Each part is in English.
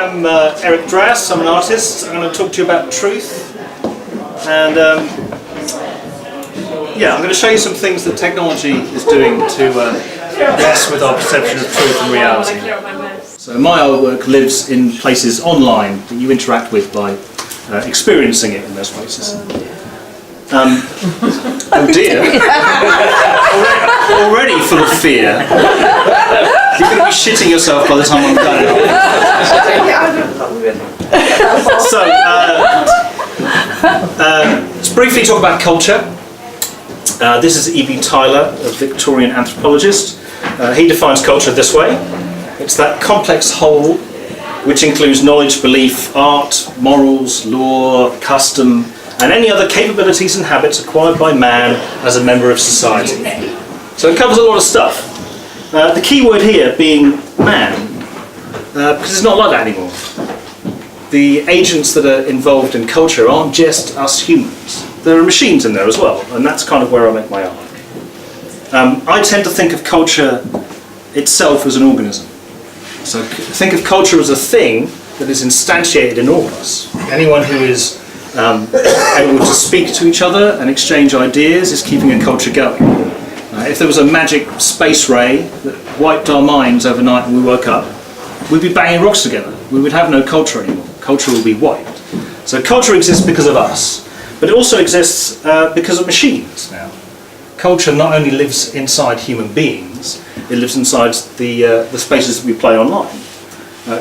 I'm Eric Drass, I'm an artist. I'm going to talk to you about truth. And yeah, I'm going to show you some things that technology is doing to mess with our perception of truth and reality. So my artwork lives in places online that you interact with by experiencing it in those places. Oh dear, already full of fear. You're going to be shitting yourself by the time I'm done. So, let's briefly talk about culture. This is E.B. Tyler, a Victorian anthropologist. He defines culture this way. It's that complex whole which includes knowledge, belief, art, morals, law, custom, and any other capabilities and habits acquired by man as a member of society. So it covers a lot of stuff. The key word here being man, because it's not like that anymore. The agents that are involved in culture aren't just us humans. There are machines in there as well, and that's kind of where I make my art. I tend to think of culture itself as an organism. So think of culture as a thing that is instantiated in all of us. Anyone who is able to speak to each other and exchange ideas is keeping a culture going. If there was a magic space ray that wiped our minds overnight and we woke up, we'd be banging rocks together. We would have no culture anymore. Culture will be wiped. So culture exists because of us, but it also exists because of machines now. Culture not only lives inside human beings, it lives inside the spaces that we play online.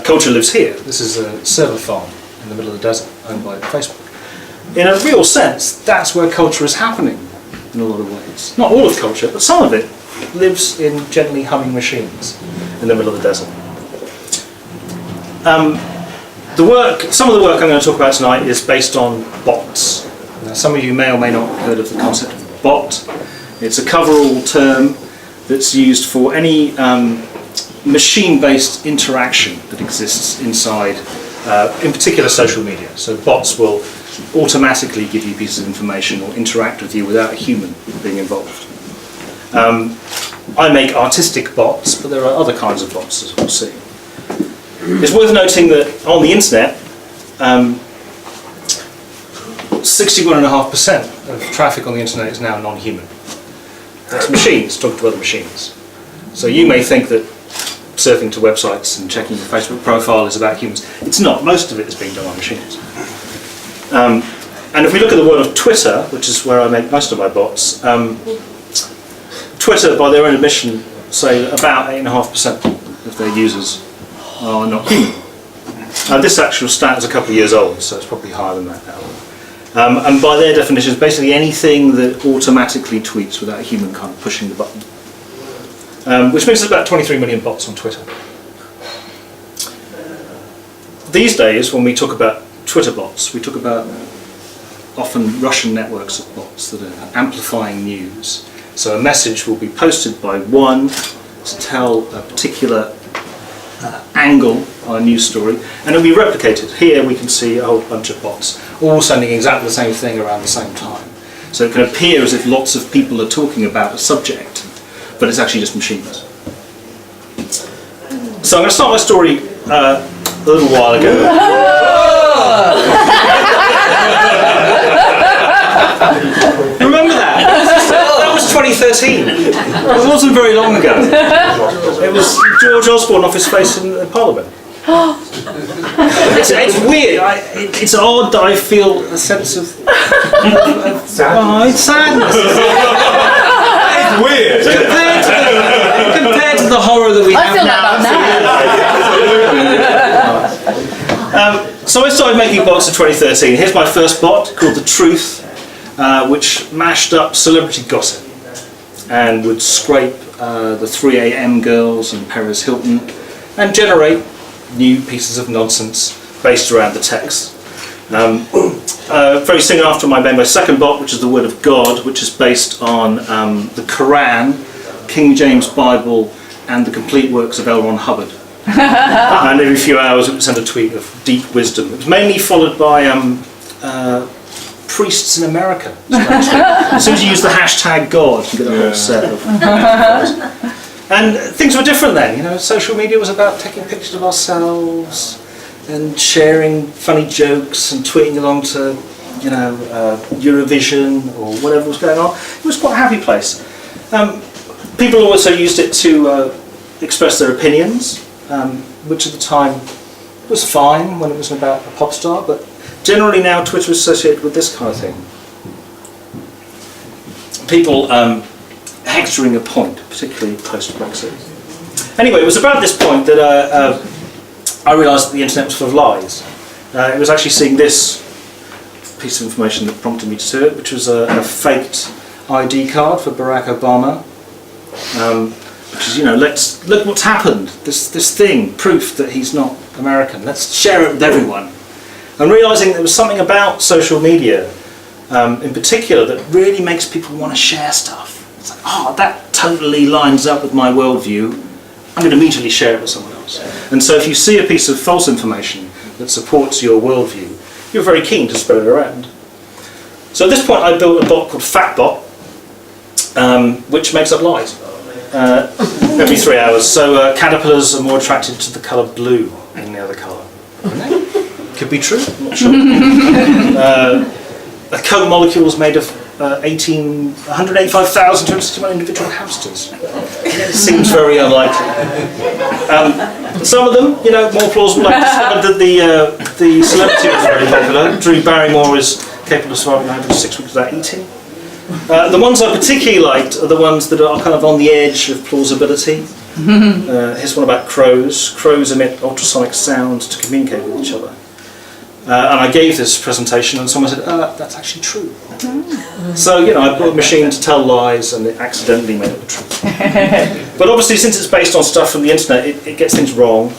Culture lives here. This is a server farm in the middle of the desert owned by Facebook. In a real sense, that's where culture is happening in a lot of ways. Not all of culture, but some of it lives in gently humming machines in the middle of the desert. Some of the work I'm going to talk about tonight is based on bots. Now, some of you may or may not have heard of the concept of bot. It's a coverall term that's used for any machine-based interaction that exists inside, in particular, social media. So bots will automatically give you pieces of information or interact with you without a human being involved. I make artistic bots, but there are other kinds of bots, as we'll see. It's worth noting that on the internet, 61.5% of traffic on the internet is now non-human. That's machines talking to other machines. So you may think that surfing to websites and checking your Facebook profile is about humans. It's not. Most of it is being done on machines. And if we look at the world of Twitter, which is where I make most of my bots, Twitter, by their own admission, say that about 8.5% of their users are not human. This actual stat is a couple of years old, so it's probably higher than that now. And by their definition, it's basically anything that automatically tweets without a human kind of pushing the button. Which means there's about 23 million bots on Twitter. These days, when we talk about Twitter bots, we talk about often Russian networks of bots that are amplifying news. So a message will be posted by one to tell a particular angle on a news story, and it'll be replicated. Here we can see a whole bunch of bots, all sending exactly the same thing around the same time. So it can appear as if lots of people are talking about a subject, but it's actually just machines. So I'm going to start my story a little while ago. Remember that? That was 2013. It wasn't very long ago. It was George Osborne off his face in Parliament. It's weird. It's odd that I feel a sense of sadness. It's weird. Compared to the horror that we have now. So I started making bots in 2013. Here's my first bot called The Truth, which mashed up celebrity gossip and would scrape the 3 a.m. girls and Perez Hilton and generate new pieces of nonsense based around the text. Very soon after, I made my second bot, which is the Word of God, which is based on the Quran, King James Bible, and the complete works of L. Ron Hubbard. And every few hours it would send a tweet of deep wisdom. It was mainly followed by priests in America. As soon as you use the hashtag God, you get a whole set of And things were different then, you know, social media was about taking pictures of ourselves, and sharing funny jokes and tweeting along to, you know, Eurovision or whatever was going on. It was quite a happy place. People also used it to express their opinions, which at the time was fine when it was about a pop star, but generally now Twitter is associated with this kind of thing. People hectoring a point, particularly post-Brexit. Anyway, it was about this point that I realised that the internet was full of lies. It was actually seeing this piece of information that prompted me to do it, which was a faked ID card for Barack Obama. Which is, you know, look what's happened. This thing, proof that he's not American. Let's share it with everyone. And realising there was something about social media, in particular, that really makes people want to share stuff. It's like, oh, that totally lines up with my worldview. I'm going to immediately share it with someone else. And so if you see a piece of false information that supports your worldview, you're very keen to spread it around. So at this point, I built a bot called FactBot, which makes up lies. Every 3 hours. So caterpillars are more attracted to the colour blue than the other colour. Could be true, I'm not sure. A coat molecule is made of 185,261 individual hamsters. It seems very unlikely. Some of them, you know, more plausible. I discovered that the celebrity was very popular. Drew Barrymore is capable of surviving over 6 weeks without eating. The ones I particularly liked are the ones that are kind of on the edge of plausibility. Here's one about crows. Crows emit ultrasonic sounds to communicate with each other. And I gave this presentation and someone said, that's actually true. So, you know, I built a machine to tell lies and it accidentally made up the truth. But obviously, since it's based on stuff from the internet, it gets things wrong.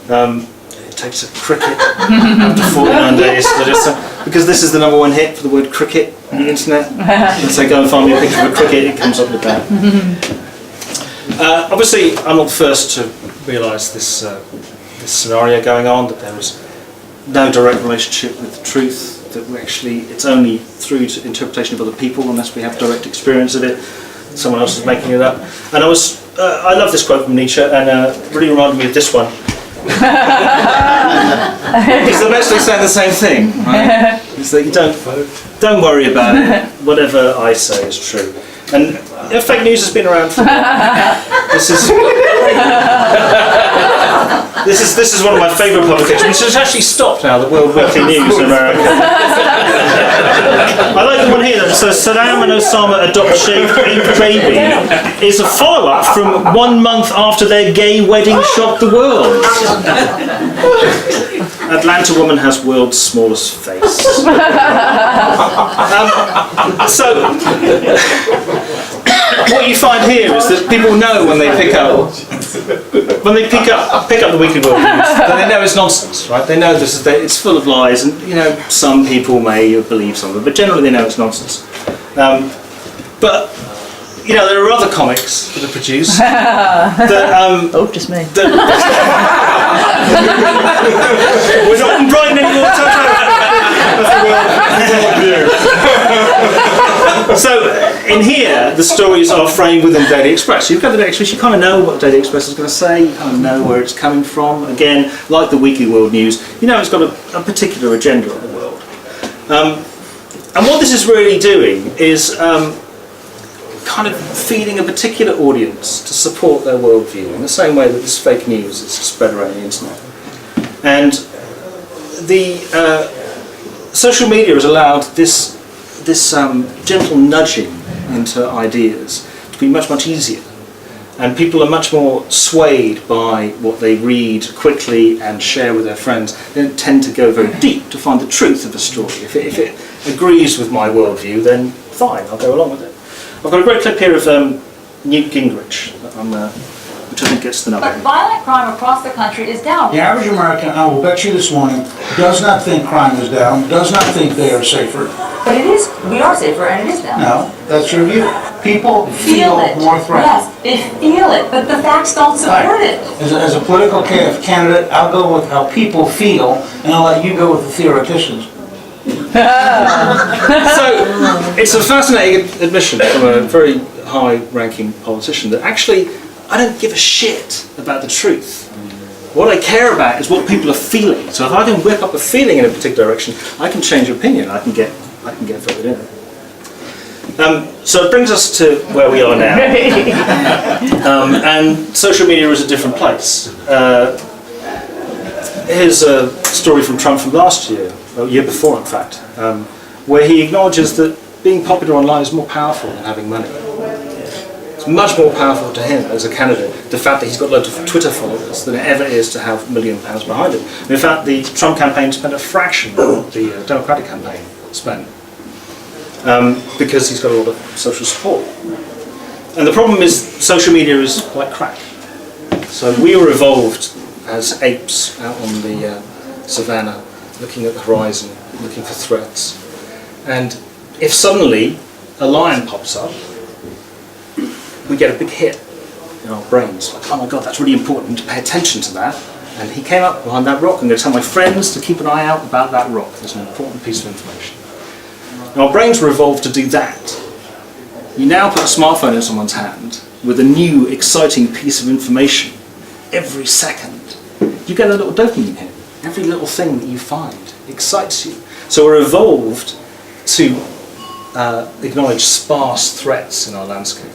It takes a cricket after 49 days to register, because this is the #1 hit for the word cricket on the internet. Let's say go and find me a picture of a cricket, it comes up with that. Obviously, I'm not the first to realise this scenario going on, that there was no direct relationship with the truth, that it's only through interpretation of other people, unless we have direct experience of it. Someone else is making it up. And I love this quote from Nietzsche, and it really reminded me of this one. Because they're basically saying the same thing, right? It's that you don't worry about it. Whatever I say is true. And fake news has been around for a while. This is one of my favourite publications, which has actually stopped now, the World Weekly News in America. I like the one here that says Saddam and Osama adopt shaved baby is a follow-up from 1 month after their gay wedding shocked the world. Atlanta woman has world's smallest face. So what you find here is that people know when they pick up the Weekly World News, then they know it's nonsense, right? They know it's full of lies, and you know some people may believe some of it, but generally they know it's nonsense. But you know, there are other comics that are produced that just me. We're not in Brighton anymore. So in here, the stories are framed within Daily Express. So you've got the Daily Express, you kind of know what Daily Express is going to say, you kind of know where it's coming from. Again, like the Weekly World News, you know it's got a particular agenda on the world. And what this is really doing is kind of feeding a particular audience to support their worldview, in the same way that this fake news is spread around the internet. And the social media has allowed this gentle nudging into ideas to be much, much easier. And people are much more swayed by what they read quickly and share with their friends. They don't tend to go very deep to find the truth of a story. If it agrees with my worldview, then fine, I'll go along with it. I've got a great clip here of Newt Gingrich, which I think gets the number. But violent crime across the country is down. The average American, I will bet you this morning, does not think crime is down, does not think they are safer. But it is, we are safer and it is down. No, that's your view. People feel more threatened. Yes, they feel it, but the facts don't support it. As a political candidate, I'll go with how people feel, and I'll let you go with the theoreticians. So, it's a fascinating admission from a very high-ranking politician that actually, I don't give a shit about the truth. What I care about is what people are feeling. So if I can whip up a feeling in a particular direction, I can change opinion. I can get voted in. So it brings us to where we are now. And social media is a different place. Here's a story from Trump from last year, or year before in fact, where he acknowledges that being popular online is more powerful than having money. It's much more powerful to him as a candidate, the fact that he's got loads of Twitter followers, than it ever is to have £1 million behind him. And in fact, the Trump campaign spent a fraction of what the Democratic campaign spent, because he's got a lot of social support. And the problem is, social media is quite crack. So we were evolved as apes out on the savannah, looking at the horizon, looking for threats. And if suddenly a lion pops up, we get a big hit in our brains. Like, oh my God, that's really important to pay attention to that. And he came up behind that rock. I'm going to tell my friends to keep an eye out about that rock. There's an important piece of information. Now, our brains were evolved to do that. You now put a smartphone in someone's hand with a new, exciting piece of information every second. You get a little dopamine hit. Every little thing that you find excites you. So we're evolved to acknowledge sparse threats in our landscape.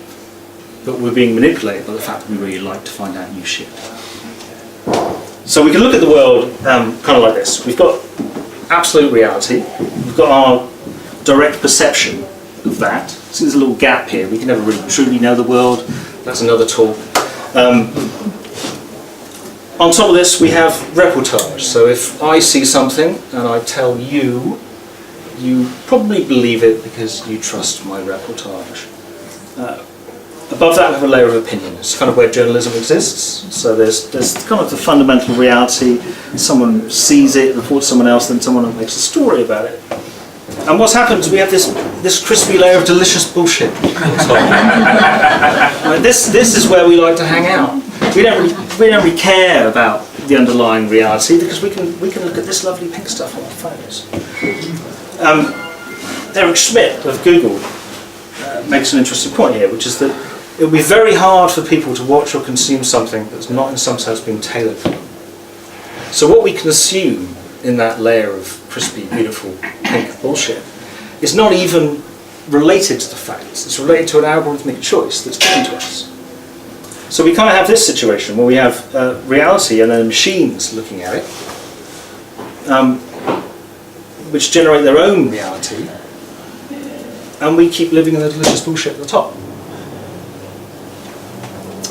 But we're being manipulated by the fact that we really like to find out new shit. So we can look at the world kind of like this. We've got absolute reality. We've got our direct perception of that. So there's a little gap here. We can never really truly know the world. That's another talk. On top of this, we have reportage. So if I see something and I tell you, you probably believe it because you trust my reportage. Above that, we have a layer of opinion. It's kind of where journalism exists. So there's kind of the fundamental reality. Someone sees it, reports to someone else, then someone makes a story about it. And what's happened is we have this crispy layer of delicious bullshit. This is where we like to hang out. We don't really care about the underlying reality because we can look at this lovely pink stuff on our phones. Eric Schmidt of Google makes an interesting point here, which is that it would be very hard for people to watch or consume something that's not in some sense being tailored for them. So what we consume in that layer of crispy, beautiful, pink bullshit is not even related to the facts. It's related to an algorithmic choice that's given to us. So we kind of have this situation where we have reality and then machines looking at it, which generate their own reality, and we keep living in the delicious bullshit at the top.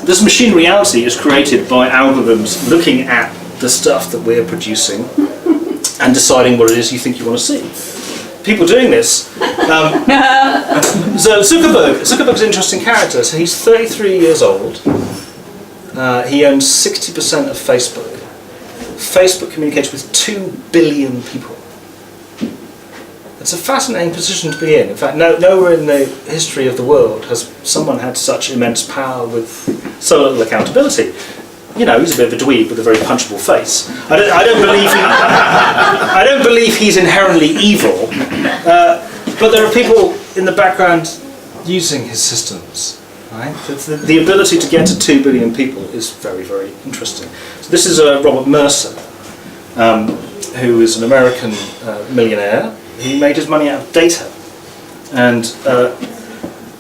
This machine reality is created by algorithms looking at the stuff that we're producing and deciding what it is you think you want to see. People doing this. So Zuckerberg's an interesting character. So he's 33 years old. He owns 60% of Facebook. Facebook communicates with 2 billion people. It's a fascinating position to be in. In fact, nowhere in the history of the world has someone had such immense power with so little accountability. You know, he's a bit of a dweeb with a very punchable face. I don't believe he's inherently evil, but there are people in the background using his systems. Right? The ability to get to 2 billion people is very, very interesting. So this is Robert Mercer, who is an American millionaire. He made his money out of data, and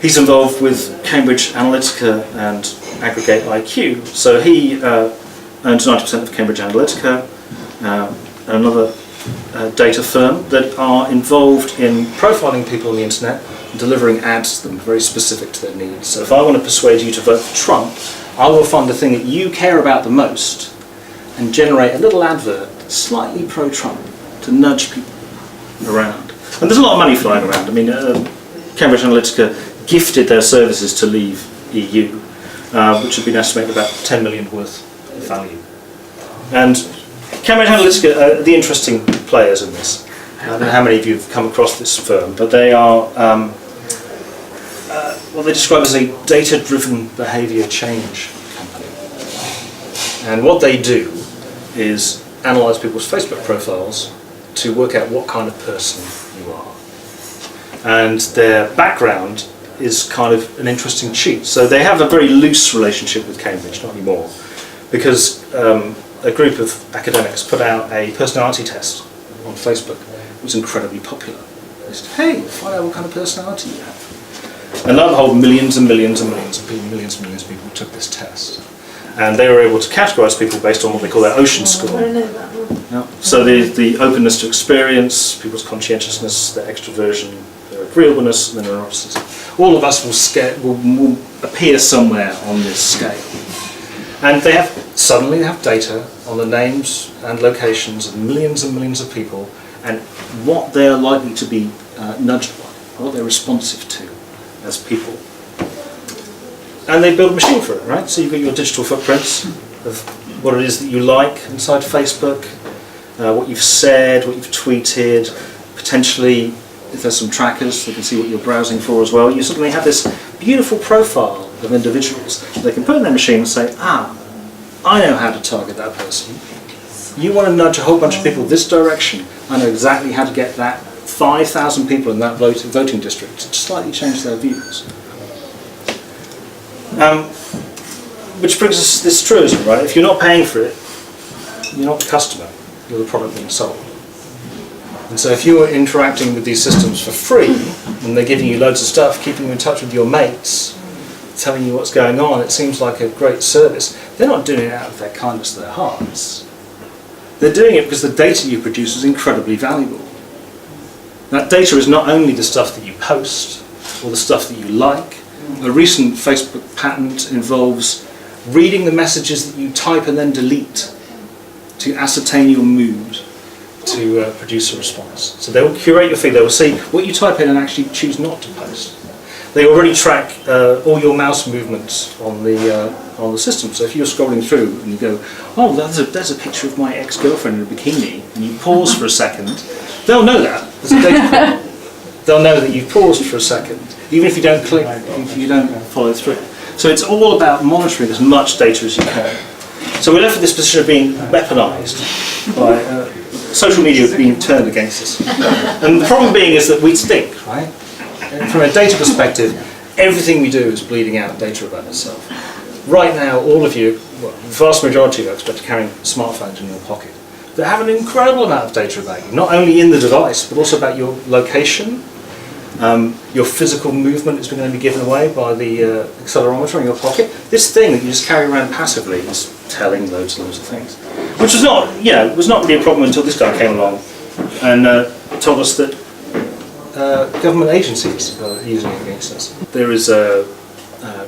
he's involved with Cambridge Analytica and Aggregate IQ. So he owns 90% of Cambridge Analytica, another data firm that are involved in profiling people on the internet and delivering ads to them very specific to their needs. So if I want to persuade you to vote for Trump, I will find the thing that you care about the most and generate a little advert slightly pro-Trump to nudge people around. And there's a lot of money flying around. I mean, Cambridge Analytica gifted their services to leave EU, which had been estimated about 10 million worth of value. And Cambridge Analytica are the interesting players in this. I don't know how many of you have come across this firm, but they are what they describe as a data-driven behaviour change company. And what they do is analyse people's Facebook profiles to work out what kind of person you are. And their background is kind of an interesting cheat. So they have a very loose relationship with Cambridge, not anymore, because a group of academics put out a personality test on Facebook. It was incredibly popular. They said, hey, find out what kind of personality you have. And lo and behold, millions and millions and millions of people took this test. And they were able to categorise people based on what they call their ocean score. Yeah. So the openness to experience, people's conscientiousness, their extroversion, their agreeableness, and their neuroticism. All of us will appear somewhere on this scale. And they have data on the names and locations of millions and millions of people and what they are likely to be nudged by, what they're responsive to as people. And they build a machine for it, right? So you've got your digital footprints of what it is that you like inside Facebook, what you've said, what you've tweeted, potentially if there's some trackers, they can see what you're browsing for as well. You suddenly have this beautiful profile of individuals. They can put in their machine and say, I know how to target that person. You want to nudge a whole bunch of people this direction, I know exactly how to get that 5,000 people in that voting district to slightly change their views. Which brings us this truism, right? If you're not paying for it, you're not the customer, you're the product being sold. And so if you're interacting with these systems for free, and they're giving you loads of stuff, keeping you in touch with your mates, telling you what's going on, it seems like a great service. They're not doing it out of their kindness of their hearts. They're doing it because the data you produce is incredibly valuable. That data is not only the stuff that you post, or the stuff that you like. A recent Facebook patent involves reading the messages that you type and then delete to ascertain your mood to produce a response. So they will curate your feed, they will see what you type in and actually choose not to post. They already track all your mouse movements on the system. So if you're scrolling through and you go, oh, there's a picture of my ex-girlfriend in a bikini, and you pause for a second, they'll know that. There's a data problem. They'll know that you've paused for a second, even if you don't click, if you don't follow through. So it's all about monitoring as much data as you can. So we're left with this position of being weaponised by social media being turned against us. And the problem being is that we stink, right? And from a data perspective, everything we do is bleeding out data about itself. Right now, all of you, well, the vast majority of you, I expect, are carrying smartphones in your pocket. They have an incredible amount of data about you, not only in the device, but also about your location. Your physical movement is going to be given away by the accelerometer in your pocket. This thing that you just carry around passively is telling loads and loads of things, which was not, was not really a problem until this guy came along and told us that government agencies are using it against us. There is a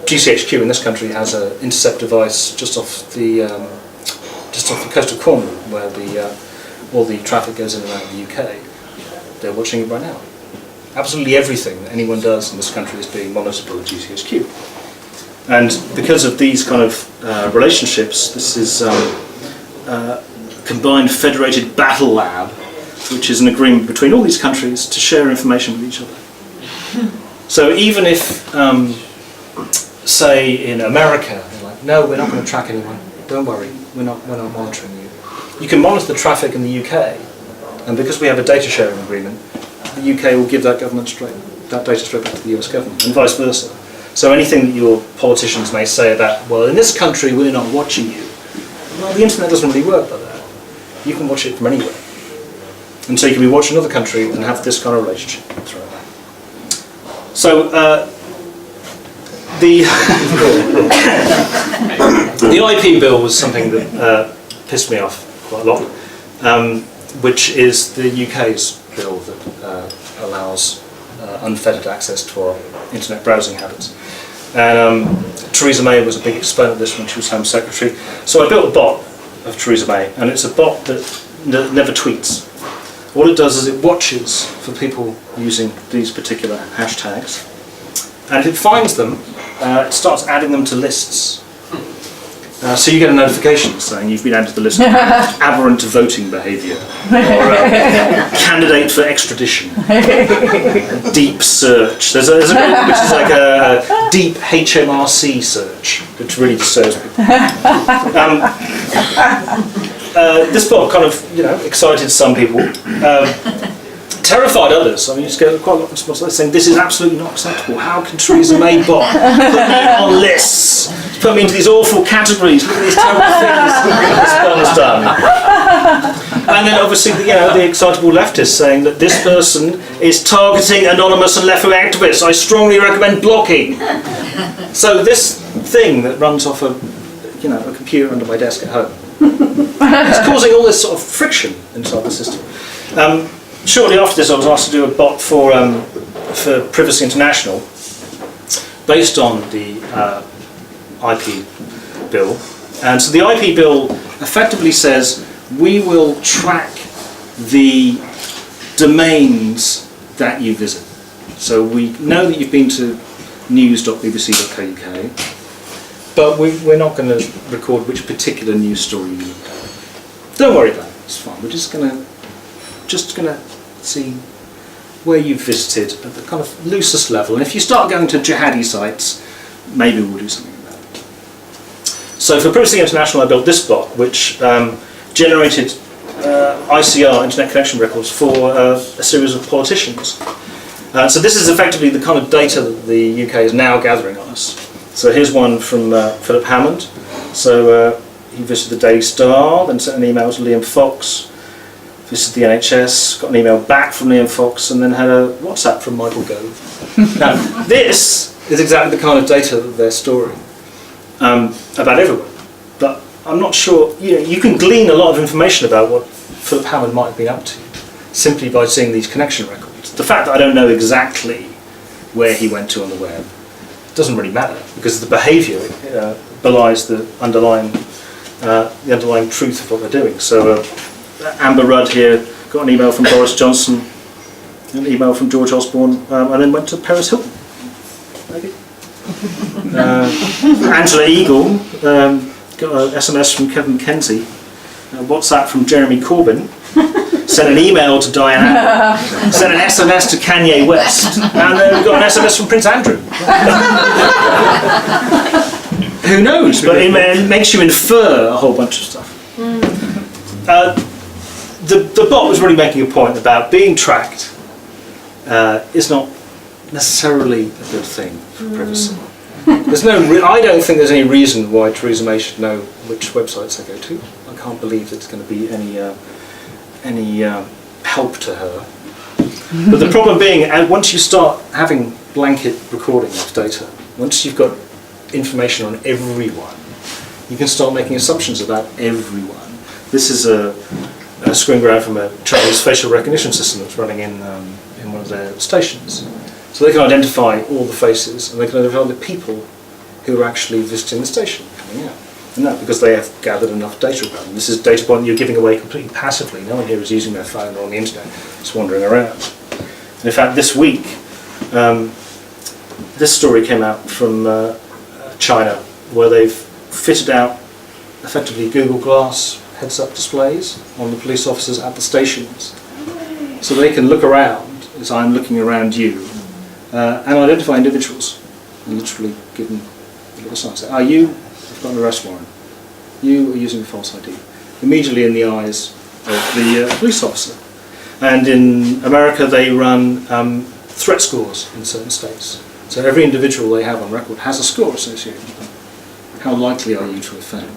GCHQ in this country has an intercept device just off the coast of Cornwall, where all the traffic goes in and out of the UK. They're watching it right now. Absolutely everything that anyone does in this country is being monitored by the GCHQ. And because of these kind of relationships, this is Combined Federated Battle Lab, which is an agreement between all these countries to share information with each other. So even if, say in America, they're like, no, we're not going to track anyone, don't worry, we're not monitoring you. You can monitor the traffic in the UK, and because we have a data sharing agreement, the UK will give that data straight back to the US government, and vice versa. So anything that your politicians may say about, well, in this country we're not watching you, well, the internet doesn't really work like that. You can watch it from anywhere. And so you can be watching another country and have this kind of relationship throughout that. So the IP bill was something that pissed me off quite a lot, which is the UK's bill that allows unfettered access to our internet browsing habits. And Theresa May was a big exponent of this when she was Home Secretary. So I built a bot of Theresa May, and it's a bot that never tweets. What it does is it watches for people using these particular hashtags, and if it finds them, it starts adding them to lists. So you get a notification saying you've been added to the list of aberrant voting behaviour, or candidate for extradition, deep search. There's a group which is like a deep HMRC search, which really disturbs people. This book kind of, excited some people, terrified others. I mean, you just get quite a lot of response saying this is absolutely not acceptable. How can Theresa May bot put me on lists, put me into these awful categories? Look at these terrible things this one has done. And then obviously, the excitable leftist saying that this person is targeting anonymous and left-wing activists. I strongly recommend blocking. So this thing that runs off a computer under my desk at home, it's causing all this sort of friction inside the system. Shortly after this, I was asked to do a bot for Privacy International, based on the IP bill. And so the IP bill effectively says we will track the domains that you visit. So we know that you've been to news.bbc.co.uk, but we're not going to record which particular news story you looked at. Don't worry about it, it's fine. We're just going to see where you've visited at the kind of loosest level. And if you start going to jihadi sites, maybe we'll do something about it. So for Privacy International, I built this bot, which generated ICR, Internet Connection Records, for a series of politicians. So this is effectively the kind of data that the UK is now gathering on us. So here's one from Philip Hammond. So he visited the Daily Star, then sent an email to Liam Fox, visited the NHS, got an email back from Liam Fox, and then had a WhatsApp from Michael Gove. Now, this is exactly the kind of data that they're storing about everyone. But I'm not sure, you can glean a lot of information about what Philip Hammond might have been up to simply by seeing these connection records. The fact that I don't know exactly where he went to on the web doesn't really matter, because the behaviour belies the underlying truth of what they're doing. So Amber Rudd here got an email from Boris Johnson, an email from George Osborne, and then went to Paris Hilton. Maybe. Angela Eagle got an SMS from Kevin Kenzie, a WhatsApp from Jeremy Corbyn, sent an email to Diana, sent an SMS to Kanye West, and then we got an SMS from Prince Andrew. Who knows? But it makes you infer a whole bunch of stuff. The bot was really making a point about being tracked is not necessarily a good thing for privacy. I don't think there's any reason why Theresa May should know which websites I go to. I can't believe there's going to be any help to her. But the problem being, once you start having blanket recording of data, once you've got information on everyone, you can start making assumptions about everyone. This is a screen grab from a Chinese facial recognition system that's running in one of their stations. So they can identify all the faces, and they can identify the people who are actually visiting the station coming out. And that because they have gathered enough data about them. This is data point you're giving away completely passively. No one here is using their phone or on the internet, just wandering around. And in fact, this week, this story came out from China, where they've fitted out effectively Google Glass heads-up displays on the police officers at the stations, so they can look around as I'm looking around you and identify individuals and literally give them a little sign. Say, you've got an arrest warrant. You are using a false ID. Immediately in the eyes of the police officer. And in America they run threat scores in certain states. So every individual they have on record has a score associated with them. How likely are you to offend?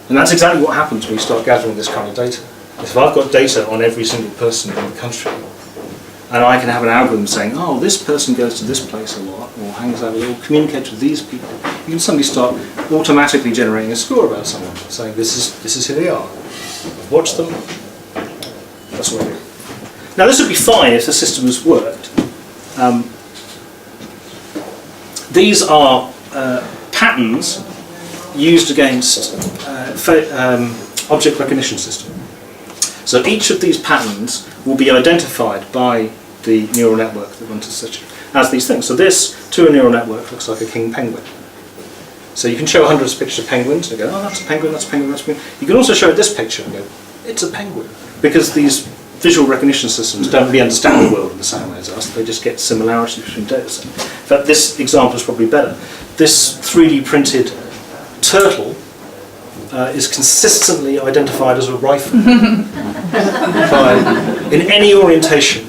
And that's exactly what happens when you start gathering this kind of data. If I've got data on every single person in the country, and I can have an algorithm saying, this person goes to this place a lot, or hangs out, or communicates with these people, you can suddenly start automatically generating a score about someone, saying this is who they are. I've watched them, that's what I do. Now this would be fine if the system has worked. These are patterns used against object recognition system. So each of these patterns will be identified by the neural network that runs as these things. So this, to a neural network, looks like a king penguin. So you can show hundreds of pictures of penguins and go, that's a penguin, that's a penguin, that's a penguin. You can also show it this picture and go, it's a penguin. Because these visual recognition systems don't really understand the world in the same way as us, they just get similarities between data sets. In fact, this example is probably better. This 3D printed turtle is consistently identified as a rifle. In any orientation,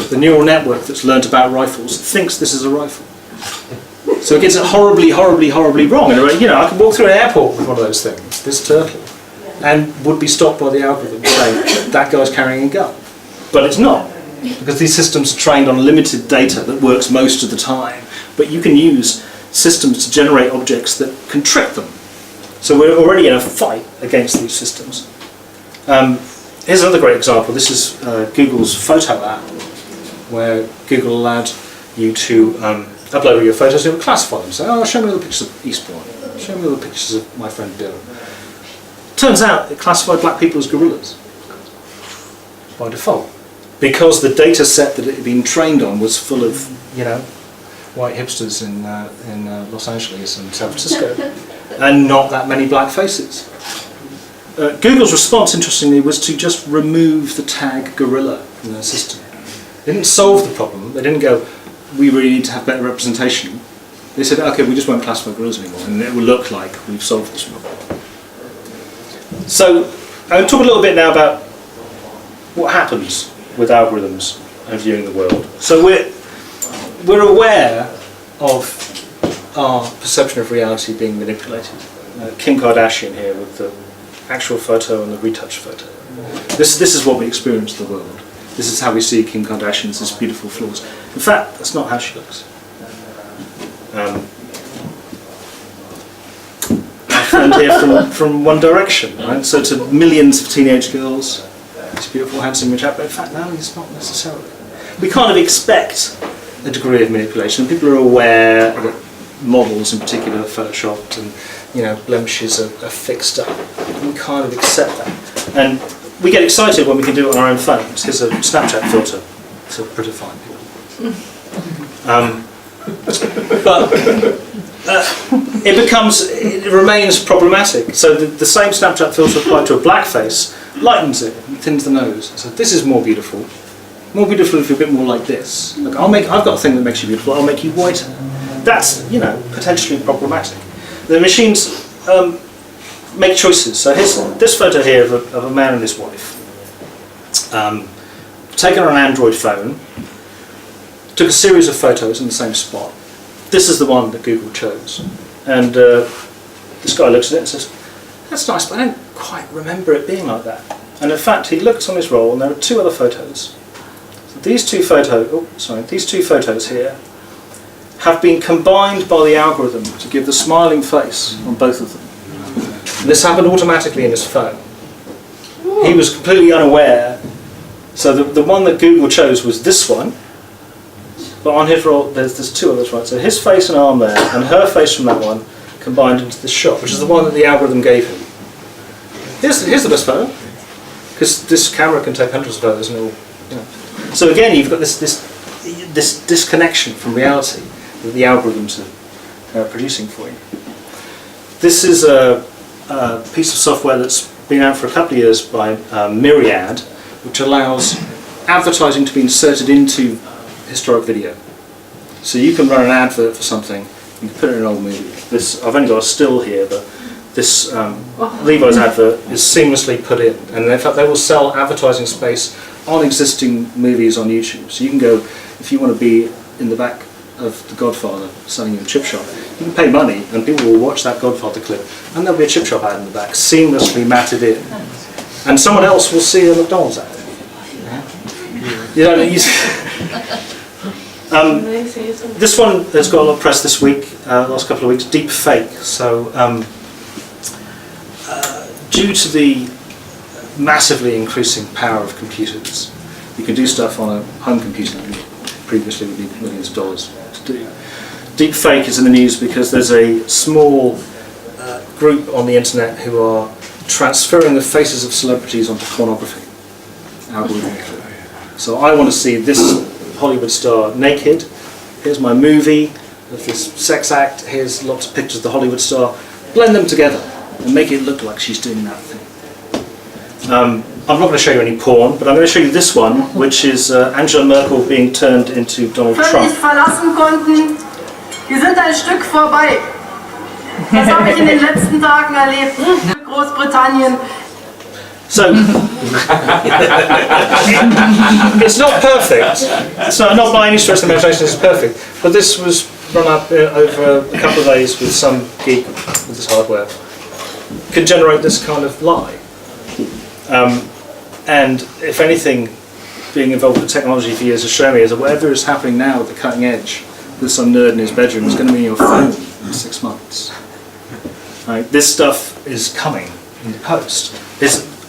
the neural network that's learnt about rifles thinks this is a rifle. So it gets it horribly, horribly, horribly wrong. And I can walk through an airport with one of those things. This turtle and would be stopped by the algorithm saying that guy's carrying a gun. But it's not, because these systems are trained on limited data that works most of the time. But you can use systems to generate objects that can trick them. So we're already in a fight against these systems. Here's another great example. This is Google's photo app, where Google allowed you to upload all your photos and it would classify them. So, oh, show me all the pictures of Eastbourne. Show me all the pictures of my friend Bill. Turns out it classified black people as gorillas by default, because the data set that it had been trained on was full of, white hipsters in Los Angeles and San Francisco, and not that many black faces. Google's response, interestingly, was to just remove the tag gorilla from their system. They didn't solve the problem. They didn't go, we really need to have better representation. They said, okay, we just won't classify gorillas anymore, and it will look like we've solved this problem. So I'll talk a little bit now about what happens with algorithms and viewing the world. So we're aware of our perception of reality being manipulated. Kim Kardashian here with the actual photo and the retouched photo. This is what we experience the world. This is how we see Kim Kardashian as this beautiful flaws. In fact, that's not how she looks. Our friend here from One Direction, right? So to millions of teenage girls, this beautiful, handsome rich chap, but in fact, no, he's not necessarily. We kind of expect a degree of manipulation. People are aware that models in particular are photoshopped and blemishes are fixed up. We kind of accept that. And we get excited when we can do it on our own phones. Here's a Snapchat filter to prettify people. But it remains problematic. So the same Snapchat filter applied to a black face lightens it and thins the nose. So this is more beautiful. More beautiful if you're a bit more like this. Like I've got a thing that makes you beautiful, I'll make you whiter. That's, potentially problematic. The machines make choices. So here's this photo here of a man and his wife. Taken on an Android phone, took a series of photos in the same spot. This is the one that Google chose. And this guy looks at it and says, that's nice, but I don't quite remember it being like that. And in fact, he looks on his roll and there are two other photos. So these two photos here have been combined by the algorithm to give the smiling face on both of them. And this happened automatically in his phone. He was completely unaware. So the one that Google chose was this one, but on his roll there's two others, right? So his face and arm there, and her face from that one combined into this shot, which is the one that the algorithm gave him. Here's the best photo, because this camera can take hundreds of photos and all. So again, you've got this disconnection from reality that the algorithms are producing for you. This is a piece of software that's been out for a couple of years by Myriad, which allows advertising to be inserted into historic video. So you can run an advert for something, you can put it in an old movie. I've only got a still here, but this Levi's advert is seamlessly put in, and in fact they will sell advertising space on existing movies on YouTube. So you can go, if you want to be in the back of The Godfather selling you a chip shop, you can pay money and people will watch that Godfather clip and there'll be a chip shop ad in the back, seamlessly matted in. And someone else will see a McDonald's ad. This one has got a lot of press this week, last couple of weeks, Deepfake. So due to the massively increasing power of computers, you can do stuff on a home computer that previously would be millions of dollars to do. Deepfake is in the news because there's a small group on the internet who are transferring the faces of celebrities onto pornography, algorithmically. So I want to see this Hollywood star naked. Here's my movie of this sex act. Here's lots of pictures of the Hollywood star. Blend them together and make it look like she's doing that thing. I'm not going to show you any porn, but I'm going to show you this one, which is Angela Merkel being turned into Donald Trump. Verlassen konnten. Wir sind ein Stück vorbei. Das habe ich in den letzten Tagen erlebt. Großbritannien. So, it's not perfect. It's not by any stretch of the imagination it's perfect. But this was run up over a couple of days with some geek with this hardware. Could generate this kind of lie. And if anything, being involved with technology for years has shown me is that whatever is happening now at the cutting edge with some nerd in his bedroom is going to be in your phone in 6 months. Right? This stuff is coming in the post.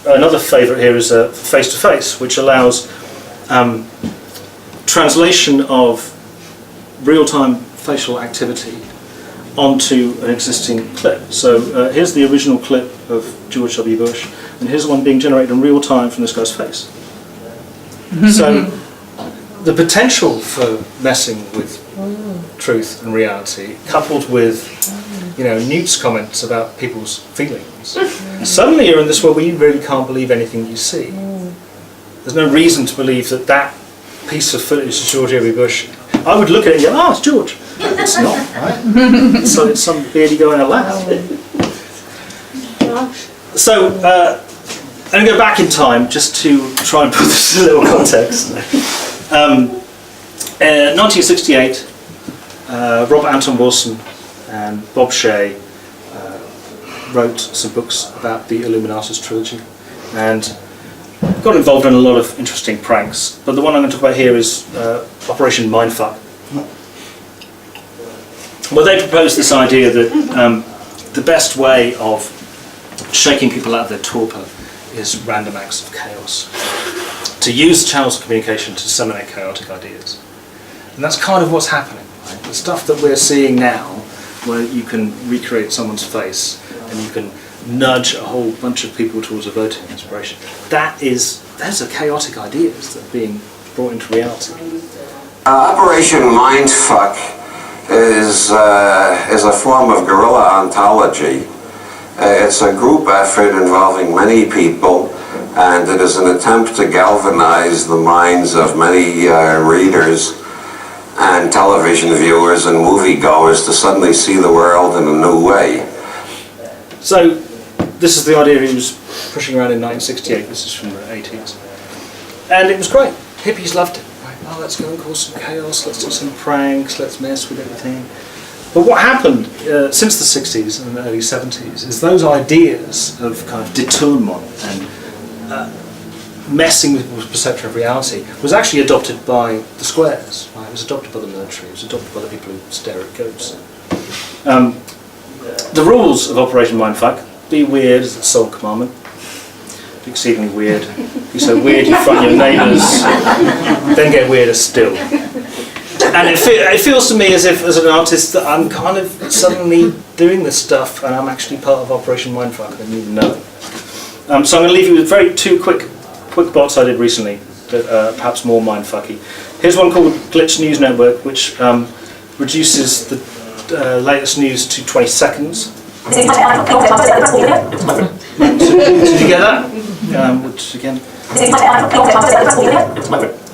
Another favourite here is face-to-face, which allows translation of real-time facial activity onto an existing clip. So here's the original clip of George W. Bush, and here's one being generated in real time from this guy's face. So the potential for messing with truth and reality, coupled with Newt's comments about people's feelings, suddenly you're in this world where you really can't believe anything you see. There's no reason to believe that that piece of footage is George W. Bush. I would look at it and go, it's George. It's not, right? So it's some beardy guy in a lab. So I'm going to go back in time just to try and put this in a little context. 1968, Robert Anton Wilson and Bob Shea wrote some books about the Illuminatus trilogy and got involved in a lot of interesting pranks. But the one I'm going to talk about here is Operation Mindfuck. Well, they proposed this idea that the best way of shaking people out of their torpor is random acts of chaos. To use channels of communication to disseminate chaotic ideas. And that's kind of what's happening. Right? The stuff that we're seeing now, where you can recreate someone's face and you can nudge a whole bunch of people towards a voting inspiration, those are chaotic ideas that are being brought into reality. Operation Mindfuck is a form of guerrilla ontology. It's a group effort involving many people, and it is an attempt to galvanize the minds of many readers and television viewers and moviegoers to suddenly see the world in a new way. So, this is the idea he was pushing around in 1968. This is from the 80s. And it was great. Hippies loved it. Right? Oh, let's go and cause some chaos, let's do some pranks, let's mess with everything. But what happened since the 60s and the early 70s is those ideas of kind of détournement and messing with people's perception of reality was actually adopted by the squares. Right? It was adopted by the military, it was adopted by the people who stare at ghosts. The rules of Operation Mindfuck: be weird is the sole commandment. Be exceedingly weird. Be so weird you frighten your neighbours, then get weirder still. And it feels to me as if, as an artist, that I'm kind of suddenly doing this stuff and I'm actually part of Operation Mindfuck. I didn't even know it. So I'm going to leave you with two quick bots I did recently that are perhaps more mindfucky. Here's one called Glitch News Network, which reduces the latest news to 20 seconds. Did you get that? Which again.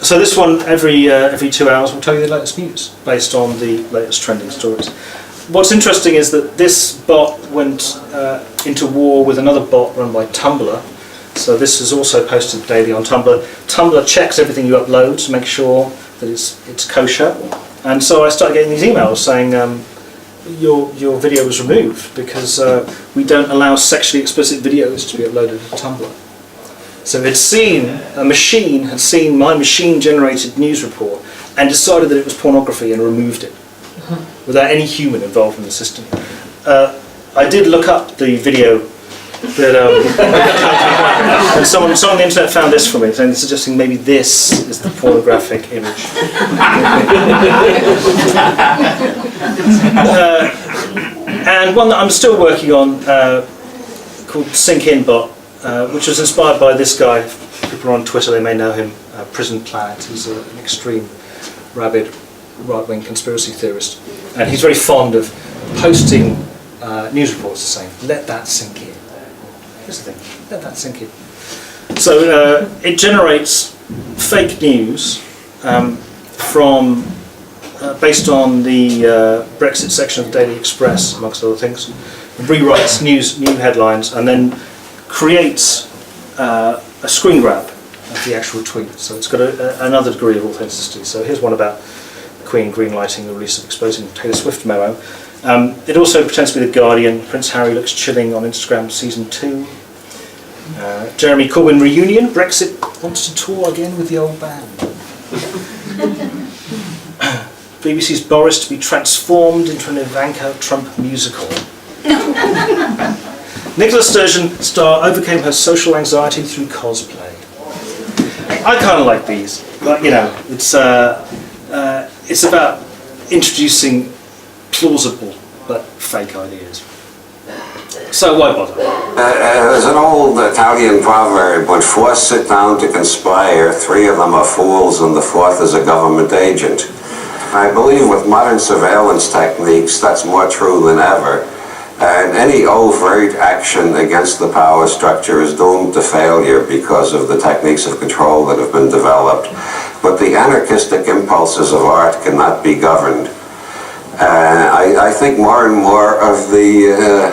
So this one, every 2 hours, will tell you the latest news based on the latest trending stories. What's interesting is that this bot went into war with another bot run by Tumblr. So this is also posted daily on Tumblr. Tumblr checks everything you upload to make sure that it's kosher. And so I started getting these emails saying your video was removed because we don't allow sexually explicit videos to be uploaded to Tumblr. So a machine had seen my machine-generated news report and decided that it was pornography and removed it, without any human involved in the system. I did look up the video that and someone on the internet found this for me, suggesting maybe this is the pornographic image. And one that I'm still working on, called Sync In Bot, which was inspired by this guy. People on Twitter, they may know him, Prison Planet. He's an extreme, rabid, right-wing conspiracy theorist. And he's very fond of posting news reports saying, let that sink in. Here's the thing, let that sink in. So it generates fake news based on the Brexit section of the Daily Express, amongst other things, and rewrites new headlines, and then creates a screen grab of the actual tweet. So it's got another degree of authenticity. So here's one about the Queen greenlighting the release of exposing Taylor Swift memo. It also pretends to be The Guardian. Prince Harry looks chilling on Instagram, season 2. Jeremy Corbyn reunion. Brexit wants to tour again with the old band. BBC's Boris to be transformed into an Ivanka Trump musical. Nicola Sturgeon star overcame her social anxiety through cosplay. I kind of like these, but you know, it's about introducing plausible but fake ideas. So why bother? There's an old Italian proverb: when four sit down to conspire, three of them are fools and the fourth is a government agent. I believe with modern surveillance techniques that's more true than ever, and any overt action against the power structure is doomed to failure because of the techniques of control that have been developed. But the anarchistic impulses of art cannot be governed. I think more and more of the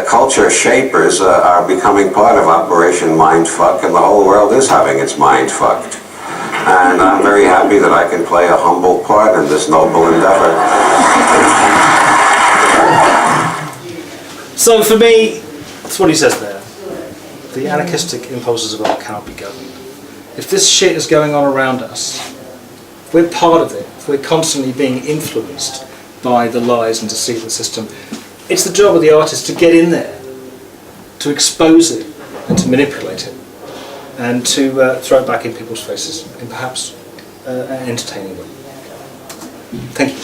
culture shapers are becoming part of Operation Mindfuck, and the whole world is having its mind fucked. And I'm very happy that I can play a humble part in this noble endeavor. So for me, that's what he says there. The anarchistic impulses of art cannot be governed. If this shit is going on around us, we're part of it. If we're constantly being influenced by the lies and deceit of the system, it's the job of the artist to get in there, to expose it and to manipulate it, and to throw it back in people's faces in perhaps an entertaining way. Thank you.